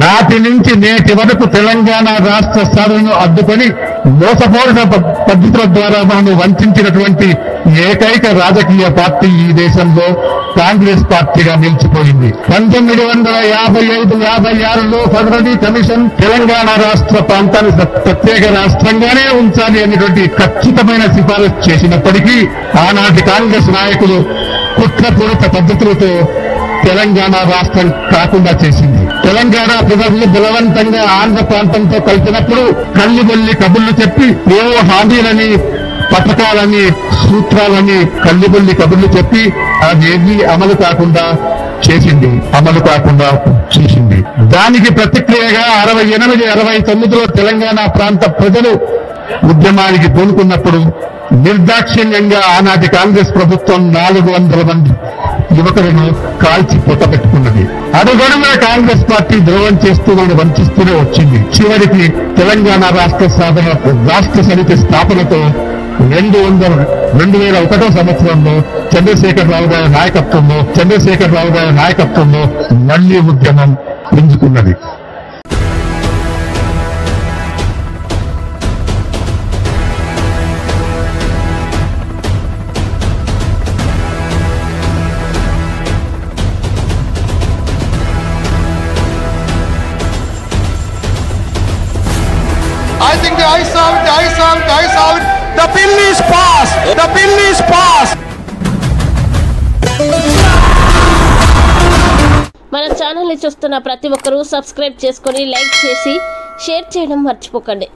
నాటి నుంచి నేటి వరకు తెలంగాణ రాష్ట్ర సాధనను అడ్డుకొని మోసపూరిత పద్ధతుల ద్వారా మనను వంచినటువంటి ఏకైక రాజకీయ పార్టీ ఈ దేశంలో కాంగ్రెస్ పార్టీగా నిలిచిపోయింది. 1955-56లో ఫెడరల్ కమిషన్ తెలంగాణ రాష్ట్ర ప్రాంతాన్ని ప్రత్యేక రాష్ట్రంగానే ఉంచాలి అనేటువంటి ఖచ్చితమైన సిఫారసు చేసినప్పటికీ ఆనాటి కాంగ్రెస్ నాయకులు కుట్రపూరిత పద్ధతులతో తెలంగాణ రాష్ట్రం కాకుండా చేసింది. తెలంగాణ ప్రజలు బలవంతంగా ఆంధ్ర ప్రాంతంతో కలిసినప్పుడు కల్లిబొల్లి కబుర్లు చెప్పి ఏవో హామీలని, పథకాలని, సూత్రాలని కల్లిబొల్లి కబుర్లు చెప్పి అదేమీ అమలు కాకుండా చేసింది. దానికి ప్రతిక్రియగా 68-69లో తెలంగాణ ప్రాంత ప్రజలు ఉద్యమానికి పూనుకున్నప్పుడు నిర్దాక్షిణ్యంగా ఆనాటి కాంగ్రెస్ ప్రభుత్వం 400 మంది యువకులను కాల్చి పొట్టపెట్టుకున్నది. అడుగడుగున కాంగ్రెస్ పార్టీ ద్రోహం చేస్తూ వంచిస్తూనే వచ్చింది. చివరికి తెలంగాణ రాష్ట్ర సమితి స్థాపనతో 2001 సంవత్సరంలో చంద్రశేఖరరావు గారి నాయకత్వంలో మళ్లీ ఉద్యమం పుంజుకున్నది. I think the ice out. The bill is passed. మన ఛానల్ ని చూస్తున్న ప్రతి ఒక్కరూ సబ్స్క్రైబ్ చేసుకొని లైక్ చేసి షేర్ చేయడం మర్చిపోకండి.